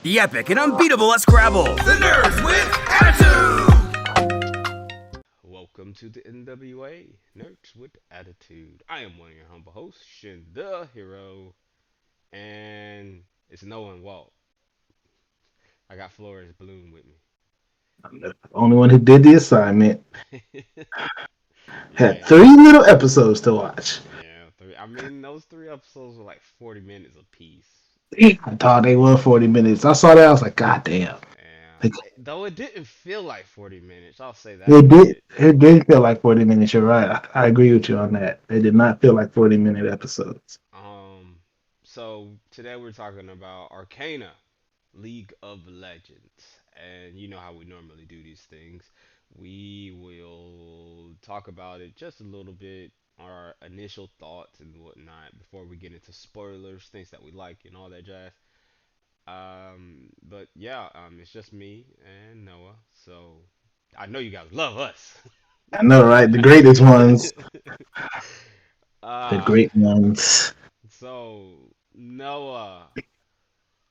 The epic and unbeatable Scrabble. The nerds with attitude. Welcome to the N.W.A. Nerds with Attitude. I am one of your humble hosts, Shin the Hero, and it's Noah and Walt. I got Flores Bloom with I'm the only one who did the assignment. me. Had Yeah, three little episodes to watch. yeah. I mean, those three episodes were like 40 minutes apiece. I thought they were 40 minutes. I saw that. I was like, God damn. Yeah, Like, though it didn't feel like 40 minutes. I'll say that it did. much. It did feel like 40 minutes. You're right. I agree with you on that. They did not feel like 40-minute episodes. Um, so today we're talking about Arcana, League of Legends. And you know how we normally do these things. We will talk about it just a little bit, our initial thoughts and whatnot, before we get into spoilers, things that we like, and all that jazz. But yeah, it's just me and Noah. So I know you guys love us. I know, right? The greatest ones. The uh, great ones. so Noah,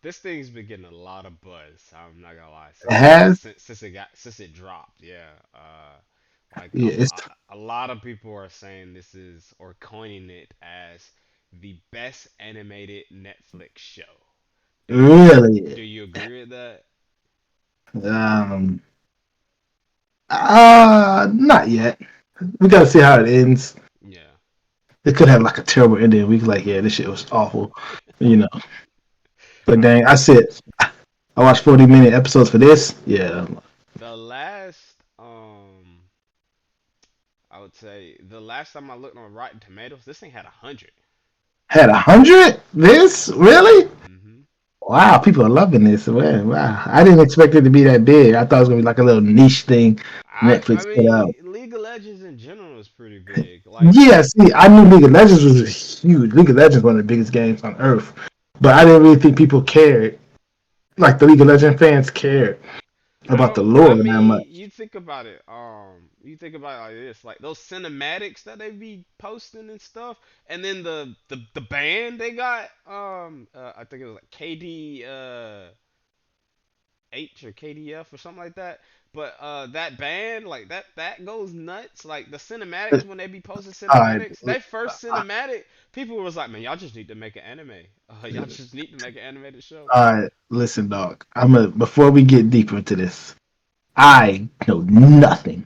this thing's been getting a lot of buzz. I'm not gonna lie, It has. since it dropped. Yeah. Like Yeah, it's a lot of people are saying this is or coining it as the best animated Netflix show. Do really. you agree with that? Um. Not yet. We gotta see how it ends. Yeah. It could have like a terrible ending. We could like, yeah, this shit was awful. You know. But dang, I said I watched 40-minute episodes for this. Yeah, The last I would say the last time I looked on Rotten Tomatoes, this thing had 100. had 100. This really? Hmm. Wow, people are loving this. Wow, I didn't expect it to be that big. I thought it was gonna be like a little niche thing I Netflix put out. mean, League of Legends in general is pretty big. Like, Yeah, see, I knew League of Legends was huge. League of Legends is one of the biggest games on earth, but I didn't really think people cared. Like the League of Legends fans cared I about the don't. I lore that mean, much. you think about it. You think about it like this, like those cinematics that they be posting and stuff, and then the band they got. I think it was like KD H or KDF or something like that. But that band, like that goes nuts. Like the cinematics when they be posting All right, cinematics, that first cinematic, people was like, man, y'all just need to make an anime. Y'all just need to make an animated show. all right. Listen, dog. I'm a before we get deeper into this. I know nothing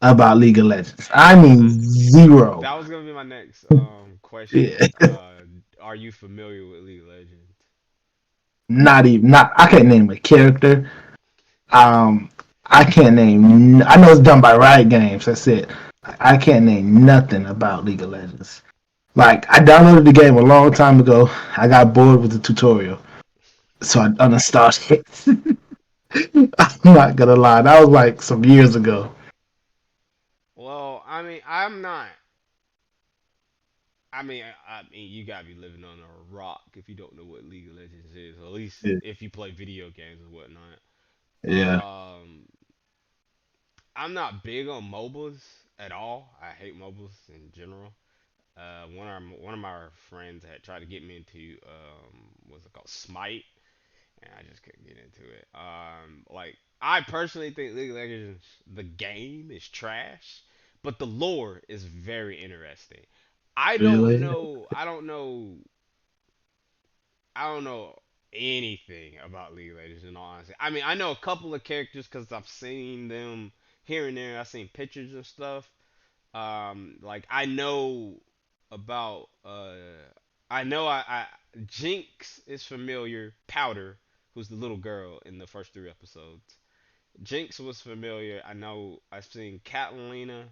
about League of Legends. I mean zero. That was gonna be my next question. Yeah. Are you familiar with League of Legends? Not even not. I can't name a character. Um, I can't name. I know it's done by Riot Games. That's it. I can't name nothing about League of Legends. Like I downloaded the game a long time ago. I got bored with the tutorial, so I uninstalled it. I'm not gonna lie. That was like some years ago. Well, I mean, I'm not. I mean, you gotta be living on a rock if you don't know what League of Legends is. At least Yeah. if you play video games and whatnot. Yeah. Um, I'm not big on MOBAs at all. I hate MOBAs in general. One of my friends had tried to get me into what's it called, Smite, and I just couldn't get into it. Like I personally think League of Legends, the game is trash, but the lore is very interesting. I don't Really? know. I don't know. I don't know anything about League of Legends in all honesty. I mean, I know a couple of characters because I've seen them here and there. I've seen pictures and stuff. Like I know about I know I Jinx is familiar. Powder, who's the little girl in the first three episodes. Jinx was familiar. I know I've seen Catalina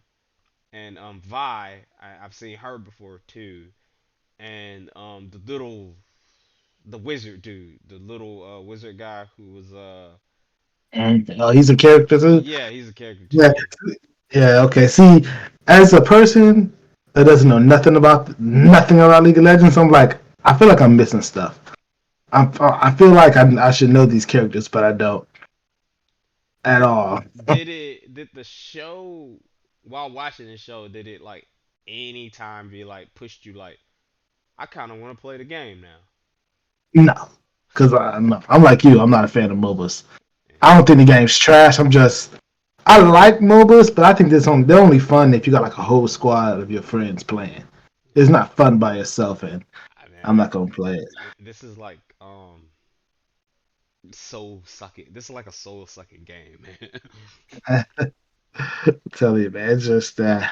and Vi. I've seen her before too. And the wizard dude, the little wizard guy who was And oh, he's a character too. yeah, he's a character Yeah. too. Yeah. Okay. See, as a person that doesn't know nothing about League of Legends, I'm like, I feel like I'm missing stuff. I feel like I should know these characters, but I don't at all. Did the show, while watching the show, did it like any time be like pushed you like I kind of want to play the game now? No. Because I'm like you. I'm not a fan of MOBAs. Yeah. I don't think the game's trash. I like MOBAs, but I think they're only fun if you got like a whole squad of your friends playing. It's not fun by yourself, and I mean, I'm not gonna play it. this is like soul sucking. This is like a soul sucking game, man. Tell you, man, it's just I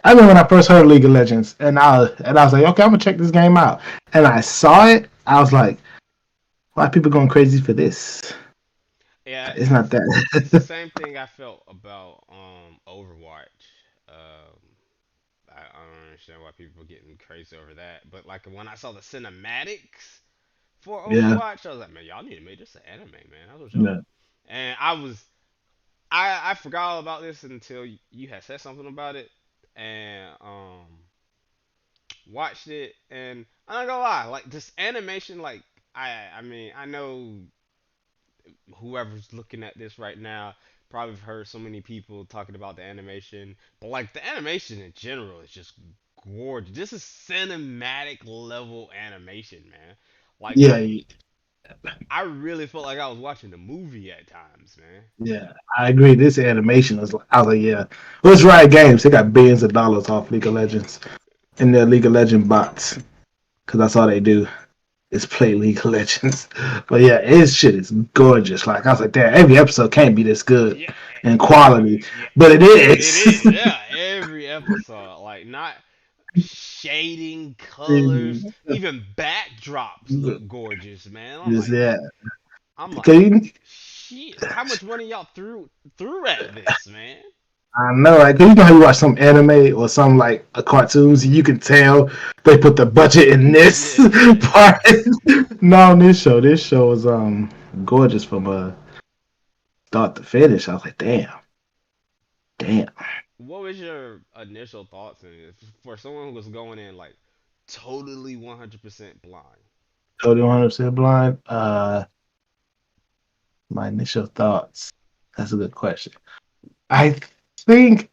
remember when I first heard League of Legends, and I was like, okay, I'm gonna check this game out, and I saw it. I was like, why are people going crazy for this? Yeah, It's not it's the that. same thing I felt about Overwatch. Um, I don't understand why people are getting crazy over that. But like when I saw the cinematics for Yeah, Overwatch, I was like, man, y'all need to make this an anime, man. That's what's up. no. And I forgot all about this until you had said something about it, and watched it, and I'm not gonna lie, like this animation, like I mean I know whoever's looking at this right now probably have heard so many people talking about the animation, but like the animation in general is just gorgeous. This is cinematic level animation, man. Like Yeah, I really felt like I was watching a movie at times, man. yeah. I agree. This animation is. I was like, yeah. Well, it's Riot Games. They got billions of dollars off League of Legends in their League of Legends bots because that's all they do is play League of Legends. But yeah, his shit is gorgeous. Like I was like, damn, every episode can't be this good Yeah, in quality, yeah, but it it is. is. Yeah, every episode, like not shading, colors, even backdrops look gorgeous, man. Just yeah, I'm like, because shit, how much money y'all threw at this, man? I know, right? 'Cause you know how you watch some anime or some like cartoons, you can tell they put the budget in this Yeah. part. No, this show is gorgeous from start to finish. I was like, damn, damn. What was your initial thoughts on it for someone who was going in like totally 100% blind? Totally 100% blind. My initial thoughts. That's a good question. I think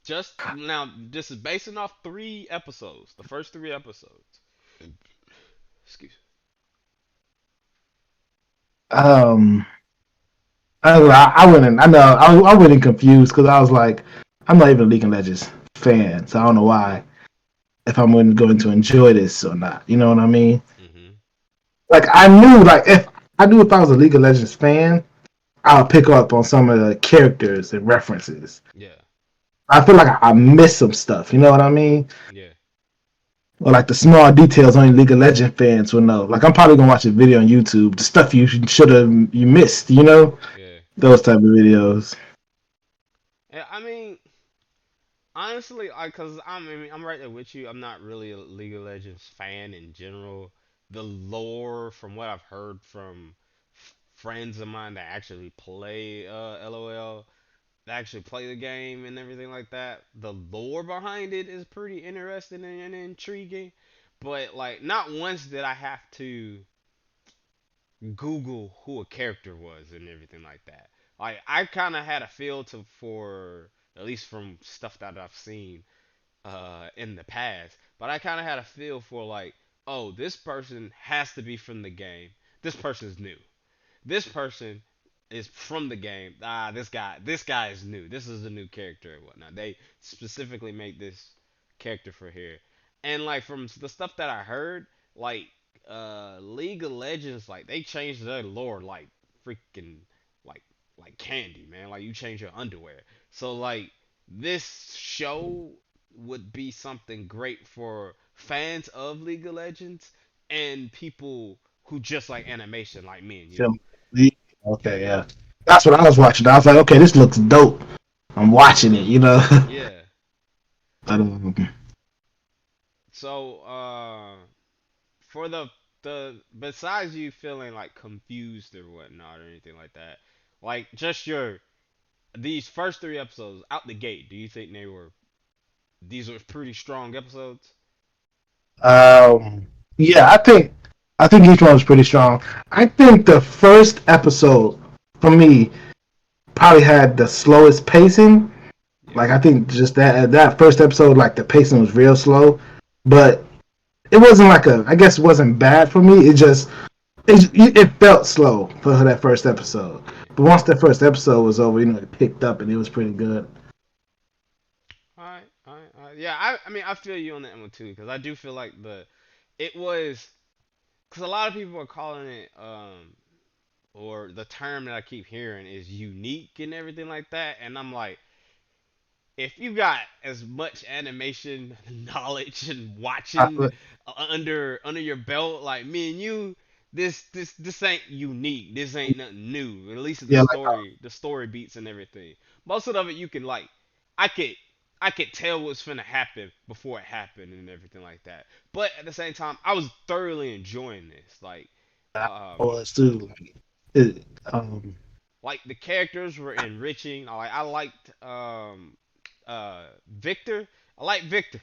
Just now, this is basing off 3 episodes, the first 3 episodes. Excuse. um I went in. I know I went in confused because I was like, I'm not even a League of Legends fan, so I don't know why if I'm going to enjoy this or not. You know what I mean? Mhm. Like I knew, like if I knew if I was a League of Legends fan, I'll pick up on some of the characters and references. Yeah. I feel like I missed some stuff. You know what I mean? Yeah. Or like the small details only League of Legends fans will know. Like I'm probably gonna watch a video on YouTube, the stuff you missed. You know Yeah. those type of videos. Yeah. I mean, honestly, cause I'm right there with you. I'm not really a League of Legends fan in general. The lore, from what I've heard from friends of mine that actually play LOL, that actually play the game and everything like that, the lore behind it is pretty interesting and intriguing. But like, not once did I have to Google who a character was and everything like that. Like, I kind of had a feel to for at least from stuff that I've seen in the past. But I kind of had a feel for like, oh, this person has to be from the game. This person's new. This person is from the game. This guy is new. This is a new character and whatnot. They specifically made this character for here. And like from the stuff that I heard, like League of Legends, like they changed their lore like freaking like like candy, man. Like you change your underwear. So like this show would be something great for fans of League of Legends and people who just like animation like me and you. Film. Okay, yeah. That's what I was watching. I was like, okay, this looks dope. I'm watching it, you know. Yeah. But, So for the besides you feeling like confused or whatnot or anything like that, like just your these first 3 episodes out the gate, do you think these were pretty strong episodes? um, yeah, I think each one was pretty strong. I think the first episode for me probably had the slowest pacing. Yeah. Like I think just that first episode, like the pacing was real slow, but it wasn't like I guess it wasn't bad for me. It just it felt slow for that first episode. Yeah. But once that first episode was over, it picked up and it was pretty good. All right. Yeah, I mean, I feel you on that one too, because I do feel like it was, because a lot of people are calling it, or the term that I keep hearing is unique and everything like that, and I'm like, if you got as much animation knowledge and watching I, under your belt like me and you, this ain't unique. This ain't nothing new. At least yeah, like the story beats and everything. Most of it you can like, I could I could tell what's finna happen before it happened and everything like that. But at the same time, I was thoroughly enjoying this. I Um, was too. It, like the characters were enriching. I liked Victor. I like Victor.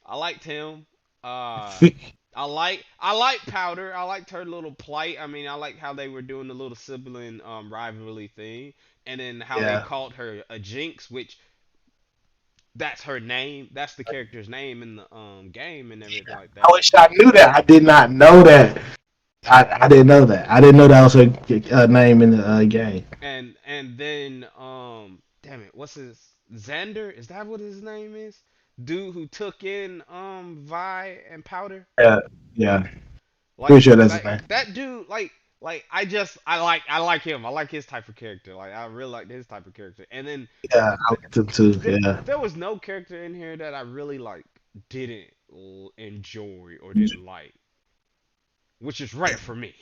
I liked him. I like Powder. I liked her little plight. I mean, I like how they were doing the little sibling rivalry thing, and then how they yeah. called her a Jinx, which that's her name. That's the character's name in the game and everything like I that. wish I knew that. I did not know that. I didn't know that. I didn't know that was her name in the game. And then damn it, what's his Xander? Is that what his name is? Dude who took in Vi and Powder? Yeah, yeah. Pretty Like sure that's his name. that dude I like him. I like his type of character. Like I really like his type of character. And then Yeah, I liked him too. Yeah. there was no character in here that I really like didn't enjoy or didn't like, which is rare for me.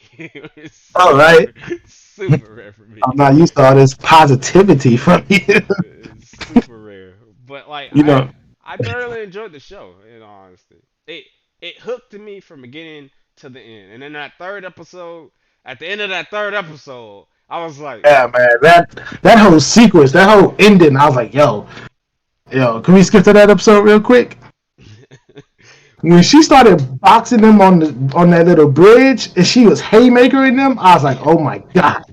It's All right. super rare for me. I'm not used to all this positivity from you. It's super rare. But like you know. I thoroughly enjoyed the show, in all honesty. It hooked me from beginning to the end. And then at the end of that third episode, I was like, Yeah, man. That whole sequence, that whole ending, I was like, yo, can we skip to that episode real quick? When she started boxing them on that little bridge and she was haymakering them, I was like, oh my god.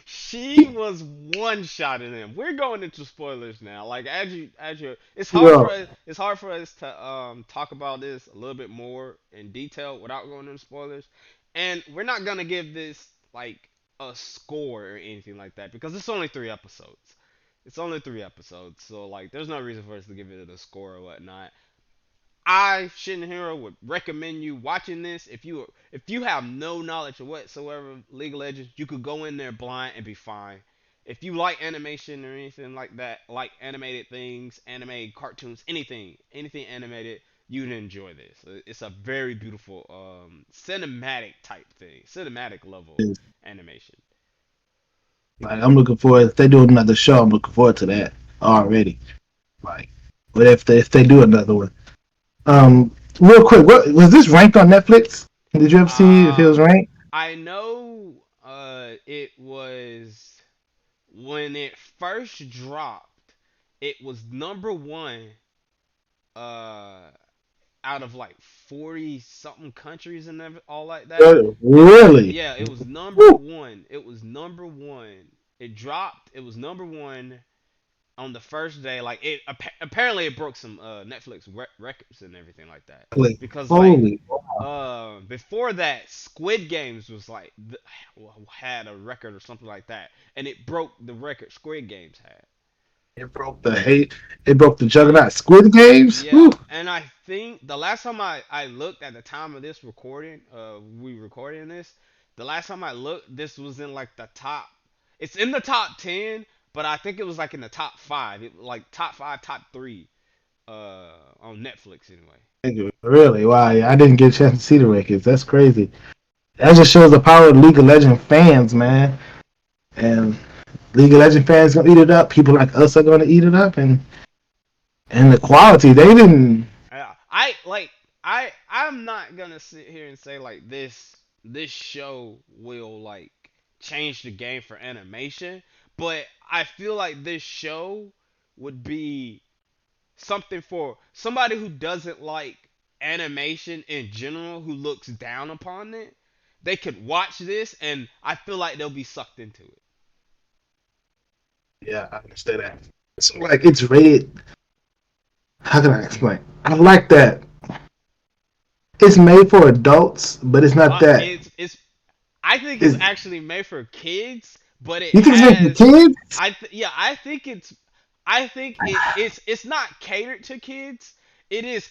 she was one shot in him. We're going into spoilers now. Like as you Yo, it's hard for us to talk about this a little bit more in detail without going into spoilers. And we're not gonna give this like a score or anything like that because it's only 3 episodes. It's only 3 episodes, so like there's no reason for us to give it a score or whatnot. I, Shin Hero, would recommend you watching this. If you have no knowledge of whatsoever League of Legends, you could go in there blind and be fine. If you like animation or anything like that, like animated things, animated cartoons, anything animated, you'd enjoy this. It's a very beautiful cinematic type thing, cinematic level animation. like I'm looking forward. If they do another show, I'm looking forward to that already. Like, but if they do another one, real quick, what was this ranked on Netflix? Did you ever see if it was Um, ranked? I know it was when it first dropped, it was number one uh out of like 40 something countries and all like that. Really? Yeah, it was number Woo! one. It was number one. It dropped. It was number one on the first day. Like apparently it broke some Netflix records and everything like that. Like, Because like holy! before that, Squid Games was like had a record or something like that, and it broke the record Squid Games had. It broke the hate. It broke the juggernaut. Squid Games. Yeah, Woo! and I think the last time I looked at the time of this recording, we recording this, the last time I looked, this was in like the top. It's in the top 10, but I think it was like in the top five, like top five, top three, on Netflix anyway. Really? Wow! I didn't get a chance to see the records. That's crazy. That just shows the power of League of Legends fans, man. And League of Legends fans gonna eat it up. People like us are gonna eat it up, and the quality they didn't. Yeah, I like I'm not gonna sit here and say like this show will like change the game for animation, but I feel like this show would be something for somebody who doesn't like animation in general, who looks down upon it. They could watch this, and I feel like they'll be sucked into it. Yeah, I understand that. It's like it's rated. How can I explain? I like that it's made for adults, but it's not that. It's I think it's Is actually made for kids, but it you think it's made for has. kids? Yeah, I think it's. I think it's not catered to kids. It is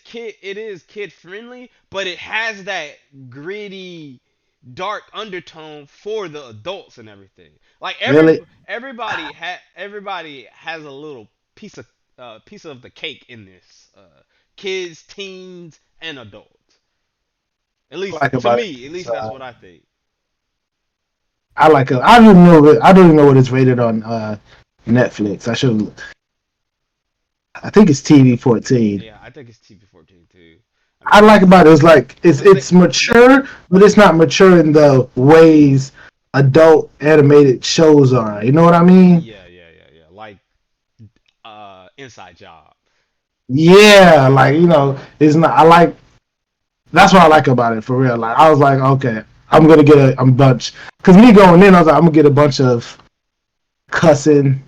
kid friendly, but it has that gritty, dark undertone for the adults and everything. Like Really? everybody has a little piece of the cake in this. Kids, teens, and adults. At I least like to about it. me, at least that's what I think. I like it. I don't even know. I don't even know what it's rated on Netflix. I should. I think it's TV 14. Yeah, I think it's TV 14 too. I I mean, like about it is like cause they, it's mature, but it's not mature in the ways adult animated shows are. You know what I mean? yeah, like Inside Job. Yeah, like it's not. I like that's what I like about it for real. Like I was like, okay, I'm gonna get a bunch because me going in, I was like, I'm gonna get a bunch of cussing.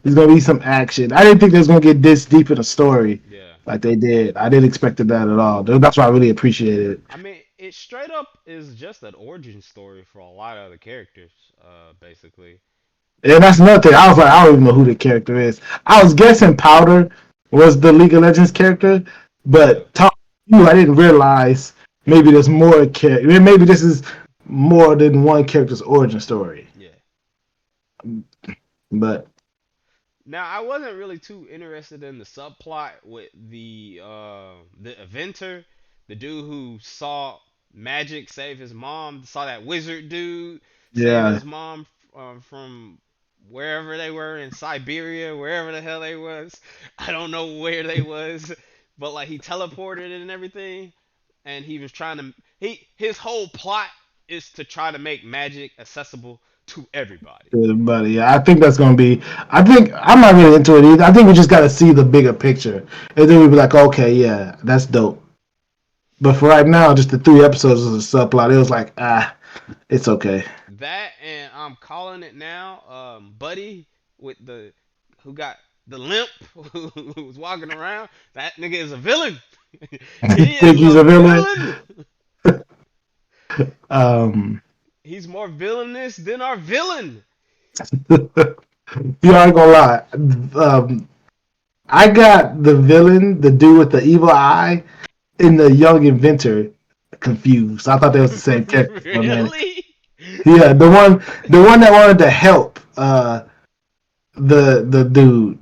There's gonna be some action. I didn't think they was gonna get this deep in a story Yeah, like they did. I didn't expect that at all. That's why I really appreciated it. I mean, it straight up is just an origin story for a lot of the characters, basically. And that's another thing. I was like, I don't even know who the character is. I was guessing Powder was the League of Legends character, Yeah, but talking to you, I didn't realize maybe there's more character. Maybe this is more than one character's origin story. yeah. But Now, I wasn't really too interested in the subplot with the inventor, the dude who saw magic save his mom, saw that wizard dude save yeah, his mom from wherever they were in Siberia, wherever the hell they was. I don't know where they was, but like he teleported and everything, and he was trying to his whole plot is to try to make magic accessible to everybody. but yeah, I think that's gonna be. I think I'm not really into it either. I think we just gotta see the bigger picture, and then we'll be like, okay, yeah, that's dope. But for right now, just the 3 episodes of the subplot, it was like, it's okay. That and I'm calling it now. Buddy with the who got the limp who was walking around. That nigga is a villain. He Think is he's a a villain? villain. Um, He's more villainous than our villain. you ain't gonna lie. Um, I got the villain, the dude with the evil eye, and the young inventor confused. I thought they was the same character for a minute. Really? Yeah, the one that wanted to help the dude.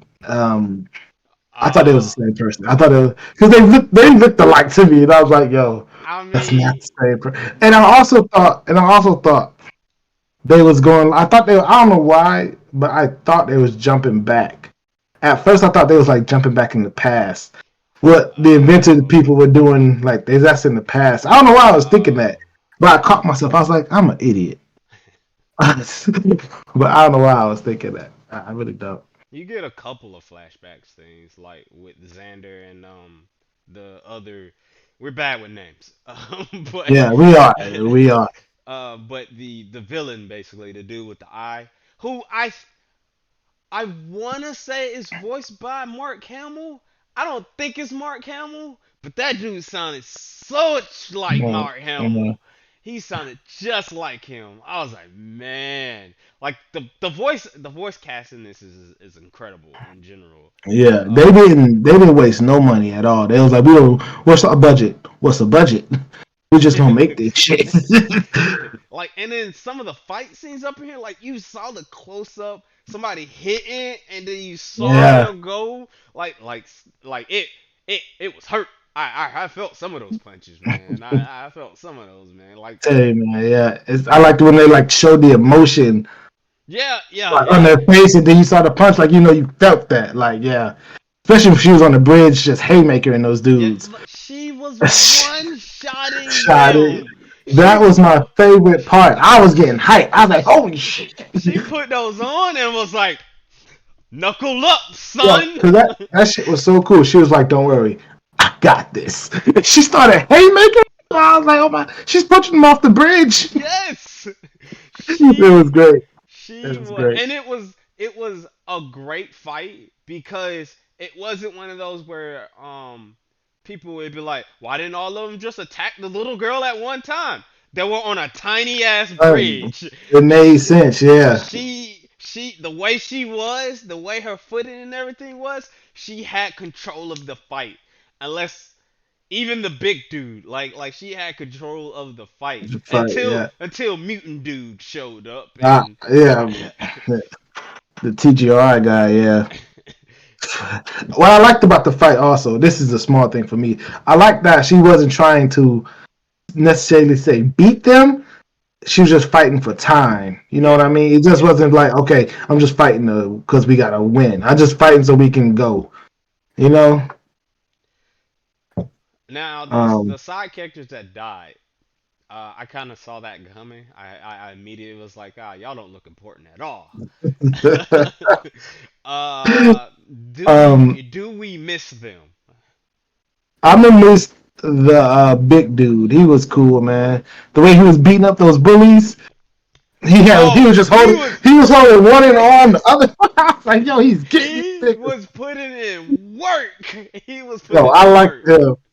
I thought they was Uh, the same person. I thought it was because they looked alike to me, and I was like, yo, I that's not mean, the same person. And I also thought they was going. I thought they. I don't know why, but I thought they was jumping back. At first, I thought they was like jumping back in the past. What the invented oh, people were doing, like that's in the past. I don't know why I was thinking that, oh. but I caught myself. I was like, I'm an idiot. But I don't know why I was thinking that. I really don't. You get a couple of flashbacks things like with Xander and the other. We're bad with names, but Yeah, we are. We are. but the villain basically, the dude with the eye, who I wanna say is voiced by Mark Hamill. I don't think it's Mark Hamill, but that dude sounded so like Mm, Mark mm. Hamill. He sounded just like him. I was like, man, like the voice cast in this is incredible in general. Yeah, Uh, they didn't waste no money at all. They was like, we don't. What's our budget? What's the budget? We just gonna make this shit. like, and then some of the fight scenes up in here, like you saw the close up, somebody hitting, and then you saw Yeah, them go, like it was hurt. I felt some of those punches, man. I felt some of those, man. Like, tell you, man. Yeah, I liked when they like showed the emotion yeah, yeah, like on yeah, their face, and then you saw the punch. Like you felt that. Like yeah, especially when she was on the bridge, just haymakering those yeah. dudes. She was one shotting Shot it. them. That was my favorite part. I was getting hyped. I was like, holy shit. She put those on and was like, knuckle up, Yeah, son. because that shit was so cool. She was like, don't worry, I got this. She started haymaking. I was like, oh my, she's punching him off the bridge. Yes, It she was great. It she was was, great. and it was a great fight because it wasn't one of those where people would be like, why didn't all of them just attack the little girl at one time? They were on a tiny ass Um, bridge. it made She, sense, yeah. the way she was, the way her footing and everything was, she had control of the fight. Unless even the big dude, like she had control of the fight The fight, until yeah. mutant dude showed up Ah, and yeah. The TGRI guy, yeah. What I liked about the fight also, this is a small thing for me. I like that she wasn't trying to necessarily say beat them. She was just fighting for time. You know what yeah, I mean? It just yeah. wasn't like, okay, I'm just fighting because we gotta win. I'm just fighting so we can go. You know? Now the Um, side characters that died, I kind of saw that coming. I immediately was like, ah, y'all don't look important at all. uh, um, do we miss them? I'm gonna miss the big dude. He was cool, man. The way he was beating up those bullies. He Oh, was just holding one in arm, the other. I was like, yo, he's getting he niggas. was putting in work. He was Yo, putting I in like work.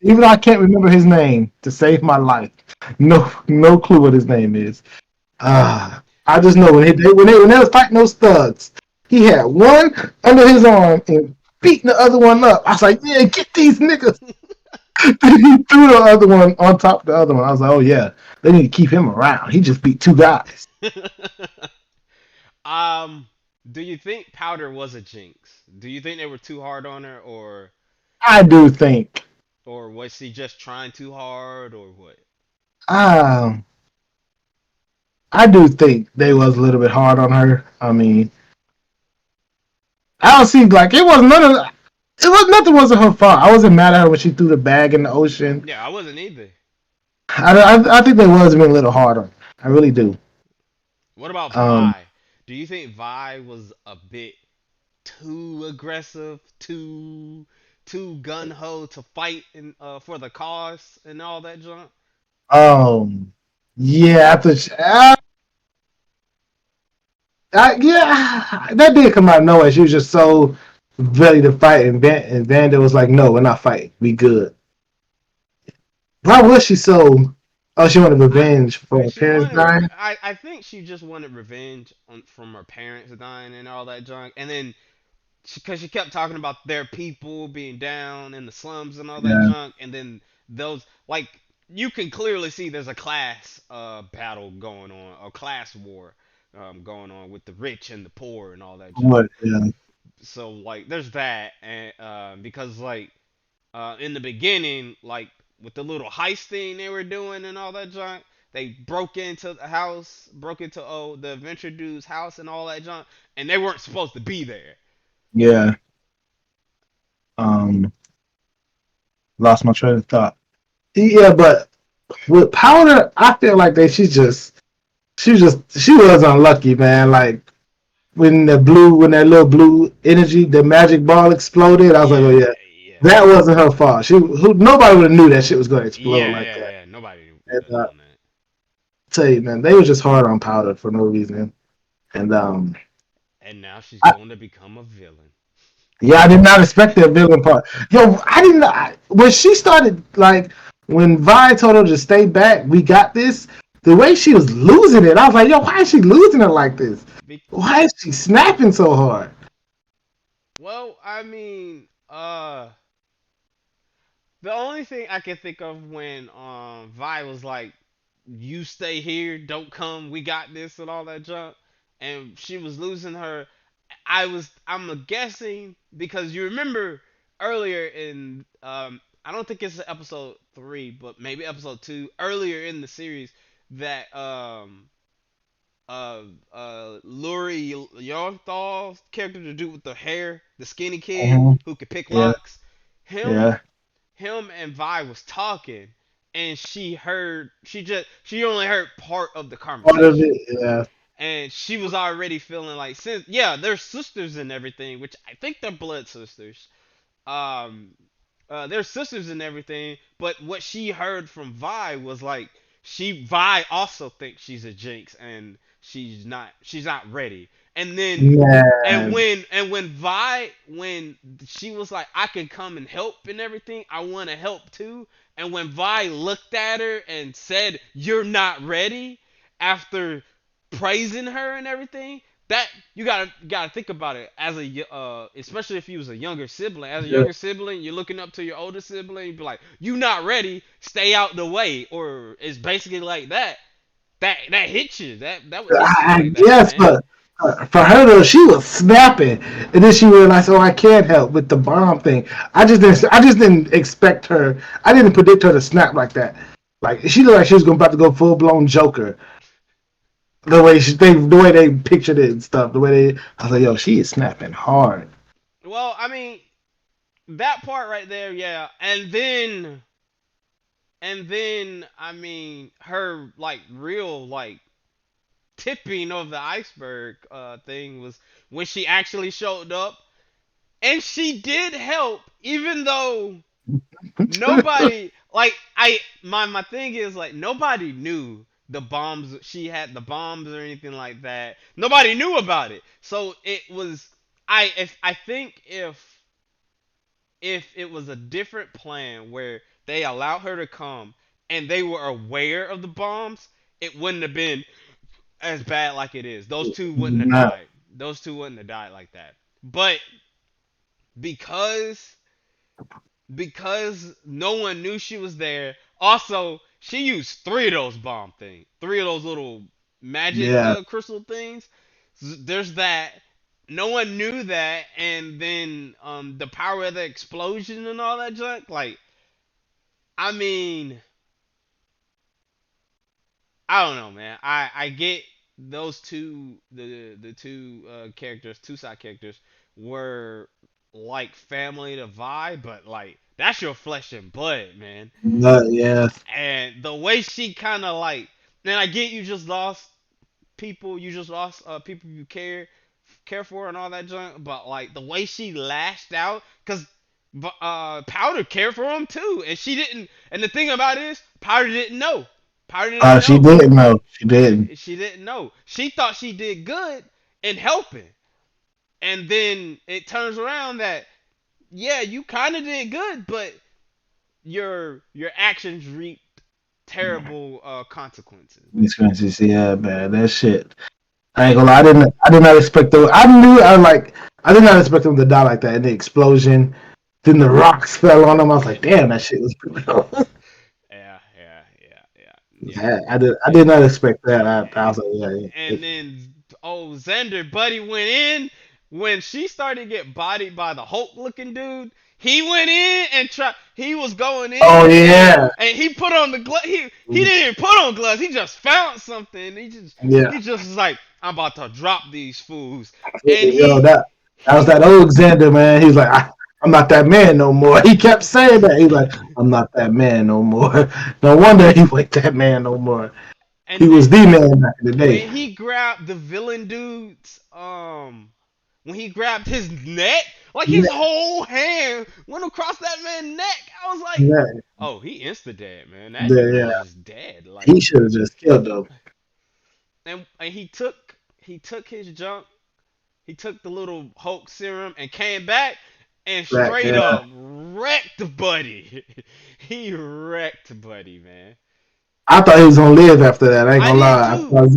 even though I can't remember his name to save my life. No clue what his name is. I just know when they was fighting those thugs, he had one under his arm and beating the other one up. I was like, yeah, get these niggas. He threw the other one on top of the other one. I was like, oh yeah, they need to keep him around. He just beat two guys. um, do you think Powder was a jinx? Do you think they were too hard on her, I do think. or was she just trying too hard, or what? Um, I do think they was a little bit hard on her. I mean, I don't see like it was none of. It was nothing wasn't her fault. I wasn't mad at her when she threw the bag in the ocean. Yeah, I wasn't either. I think they was being a little hard on her. I really do. What about Um, Vi? Do you think Vi was a bit too aggressive, too gun ho to fight and for the cause and all that junk? um, yeah, yeah, that did come out of nowhere. She was just so ready to fight, and Vanda was like, "No, we're not fighting. We good." Why was she so? Oh, she wanted I revenge for her she parents wanted dying. I think she just wanted revenge from her parents dying and all that junk, and then because she kept talking about their people being down in the slums and all that Yeah, junk, and then those like you can clearly see there's a class battle going on, a class war going on with the rich and the poor and all that junk. what? Yeah, So like there's that, and because like in the beginning, like with the little heist thing they were doing and all that junk, they broke into the house, broke into the adventure dude's house and all that junk, and they weren't supposed to be there. yeah. Um, lost my train of thought. Yeah, but with Powder, I feel like she was unlucky, man. Like when that little blue energy, the magic ball exploded, I was like, oh Yeah, yeah, yeah, that wasn't her fault. Nobody would have knew that shit was going to explode yeah, like yeah, that. yeah. Nobody And would have known that. tell you, man, they were just hard on Powder for no reason. And And now she's I, going to become a villain. yeah, I did not expect that villain part. Yo, I didn't. When she started, like when Vi told her to stay back, we got this. The way she was losing it, I was like, yo, why is she losing it like this? Be- Why is she snapping so hard? well, I mean, the only thing I can think of when Vi was like, "You stay here, don't come, we got this" and all that junk, and she was losing her. I'm guessing because you remember earlier in I don't think it's episode 3, but maybe episode 2 earlier in the series that uh Luri Yonthal character, to do with the hair, the skinny kid Mhm. who could pick Yeah, locks. Him yeah. him and Vi was talking, and she only heard part of the Part of conversation, it, yeah. and she was already feeling like, since yeah they're sisters and everything, which I think they're blood sisters. um they're sisters and everything, but what she heard from Vi was like, Vi also thinks she's a jinx, and she's not ready. And then Man, and when Vi when she was like, I can come and help and everything, I want to help too. And when Vi looked at her and said, "You're not ready," after praising her and everything, that you gotta think about it as especially if you was a younger sibling. As a yeah. younger sibling, you're looking up to your older sibling. You be like, "You not ready? Stay out the way," or it's basically like that. That hit you. That would hit you I like that, guess, man. but for her though, she was snapping, and then she realized, oh, I can't help with the bomb thing. I just didn't expect her. I didn't predict her to snap like that. Like she looked like she was about to go full blown Joker. The way they pictured it and stuff. The way they, I was like, yo, she is snapping hard. Well, I mean, that part right there, yeah. And then I mean, her like real like tipping of the iceberg thing was when she actually showed up, and she did help, even though nobody like my thing is like nobody knew the bombs she had, the bombs or anything like that. Nobody knew about it. So it was I think if it was a different plan where they allowed her to come and they were aware of the bombs, it wouldn't have been as bad like it is. Those two wouldn't have Nah, died. Those two wouldn't have died like that. But because no one knew she was there. Also, she used three of those bomb things, three of those little magic yeah, crystal things. There's that. No one knew that, and then the power of the explosion and all that junk. Like, I mean, I don't know, man. I get those two the two characters, two side characters were like family to Vi, but like that's your flesh and blood, man. yeah, And the way she kind of like, man, I get you just lost people, you just lost people you care for and all that junk, but like the way she lashed out, cause Powder cared for him too, and she didn't. And the thing about it is, Powder didn't know. Powder didn't she know. didn't know. She didn't. She didn't know. She thought she did good in helping, and then it turns around that yeah, you kind of did good, but your actions reaped terrible consequences. Expenses, yeah, man, that shit. I ain't gonna lie, I did not expect them. I did not expect them to die like that in the explosion. Then the rocks fell on them. I was like, damn, that shit was brutal. Yeah, yeah, yeah, yeah, yeah. Yeah, I did And not expect that. I was like, yeah, and then oh, Xander buddy went in when she started to get bodied by the Hulk looking dude. He went in and tried. He was going oh in yeah, and he put on the glove. He didn't even put on gloves. He just found something. yeah. He just was like, I'm about to drop these fools. And Yo, that was he that old Xander, man. He's like, I'm not that man no more. He kept saying that. He's like, I'm not that man no more. No wonder he ain't that man no more. He and was then the man back in the day. when he grabbed the villain dude's when he grabbed his neck, like his Yeah, whole hand went across that man's neck. I was like, yeah, oh, he insta dead, man. That dude yeah. was just dead. Like, He should have just killed them. and he took his junk. He took the little Hulk serum and came back and Right, straight yeah. up wrecked Buddy. He wrecked Buddy, man. I thought he was gonna live after that. I ain't I gonna did lie. too.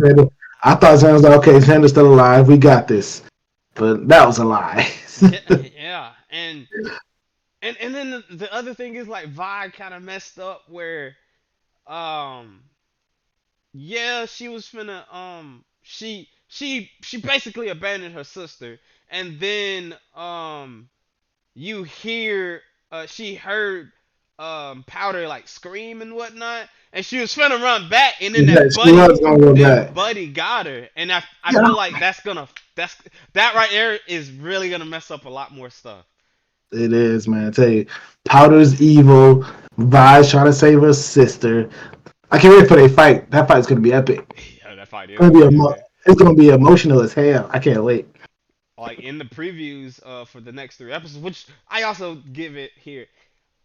I thought Xander was like, okay, Xander's still alive. We got this. But that was a lie. Yeah, yeah. And then the other thing is like Vi kind of messed up where um yeah, she was finna she basically abandoned her sister, and then you hear she heard Powder like scream and whatnot, and she was finna run back, and then Yeah, she was gonna go back. Buddy got her, and I Yeah, feel like that's that right there is really gonna mess up a lot more stuff. it is, man. I tell you, Powder's evil. Vi's trying to save her sister. I can't wait for they fight. That fight's gonna be epic. Yeah, that fight It's is gonna be gonna be man. it's gonna be emotional as hell. I can't wait. Like in the previews for the next three episodes, which I also give it here.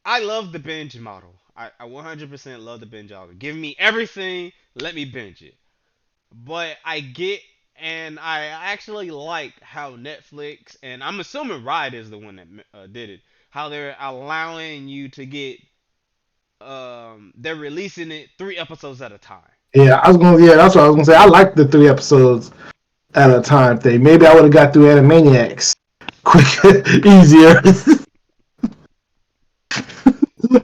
I love the binge model. I 100% love the binge model. Give me everything, let me binge it. but I get, and I actually like how Netflix, and I'm assuming Riot is the one that did it, how they're allowing you to get, they're releasing it 3 episodes at a time. Yeah, I was gonna. Yeah, that's what I was gonna say. I like the 3 episodes at a time thing. Maybe I would have got through Animaniacs quicker, easier.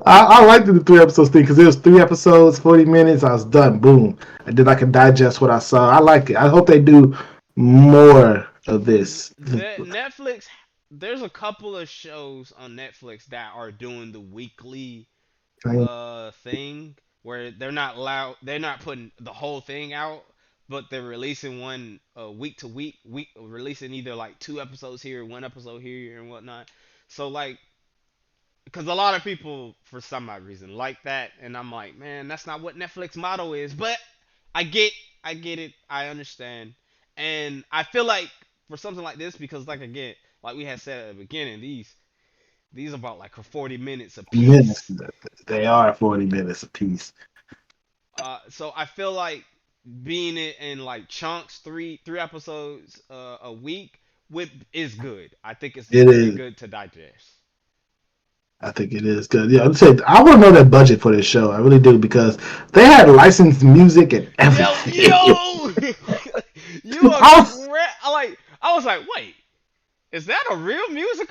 I liked the 3 episodes thing because it was 3 episodes, 40 minutes. I was done. Boom. And then I can digest what I saw. I like it. I hope they do more of this. Netflix, there's a couple of shows on Netflix that are doing the weekly thing where they're not putting the whole thing out, but they're releasing one week to week, releasing either like 2 episodes here, 1 episode here, and whatnot. So like, because a lot of people for some odd reason like that, and I'm like, man, that's not what Netflix motto is. But I get, I get it, I understand, and I feel like for something like this, because like again, like we had said at the beginning, these about like for 40 minutes a Minutes. piece. They are 40 minutes a piece. So I feel like being it in like chunks, three episodes a week with is good. I think it's It very is. good to digest. I think it is good. Yeah, I'd say I want to know their budget for this show. I really do because they had licensed music and everything. Yo, you are I correct. I was like, wait, is that a real music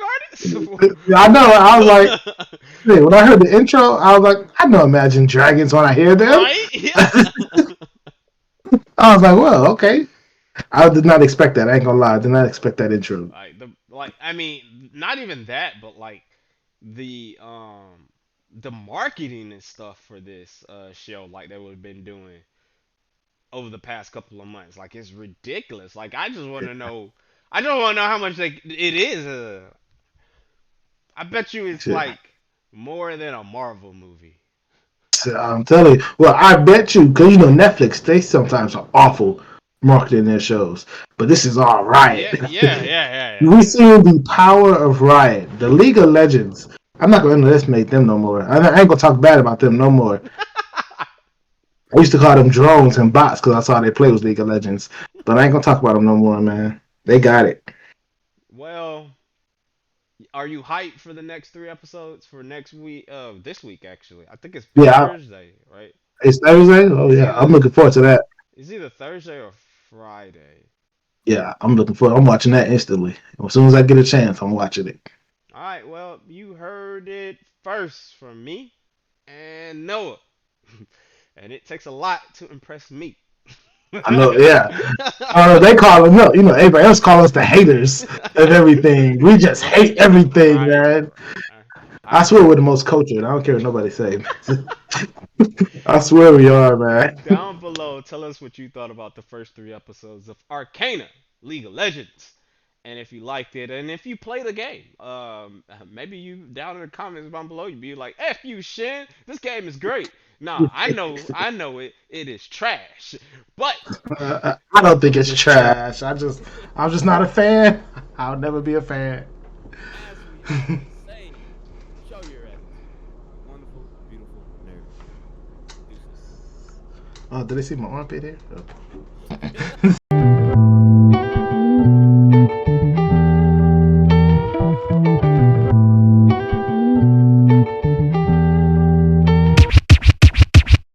I know. I was like, artist? hey, when I heard the intro, I was like, I know Imagine Dragons when I hear them. Right? Yeah. I was like, well, okay. I did not expect that. I ain't gonna lie. I did not expect that intro. I mean, not even that, but like the the marketing and stuff for this show, like they would have been doing over the past couple of months, like it's ridiculous. Like I just want to know, I just want to know how much it is. I bet you it's Shit. like more than a Marvel movie. So, I'm telling you. Well, I bet you, because you know Netflix, they sometimes are awful marketing their shows, but this is all right. Yeah, yeah, yeah, yeah, We yeah, see the power of Riot, the League of Legends. I'm not gonna underestimate them no more. I ain't gonna talk bad about them no more. I used to call them drones and bots because I saw they play with League of Legends, but I ain't gonna talk about them no more, man. They got it. Well, are you hyped for the next 3 episodes for next week? This week actually. I think it's Yeah, Thursday, right? it's Thursday. Oh It's yeah, I'm either looking forward to that. it's either Thursday or Friday. Yeah, I'm looking forward. I'm watching that instantly. As soon as I get a chance, I'm watching it. All right. Well, you heard it first from me and Noah, and it takes a lot to impress me. I know. Yeah, they call them. No, you know, everybody else call us the haters of everything. We just hate everything, Right. man. I I swear feel we're the you. most cultured. I don't care what nobody say. I swear we are, man. Down below, tell us what you thought about the first 3 episodes of Arcana, League of Legends, and if you liked it, and if you played the game. Maybe you down in the comments down below, you be like, "F you, Shin. This game is great." Nah, I know it. It is trash. But I don't think it's trash. I'm just not a fan. I'll never be a fan. As we always say, show your age. Wonderful, beautiful nerd. Deuces. Oh, did they see my armpit here? Oh.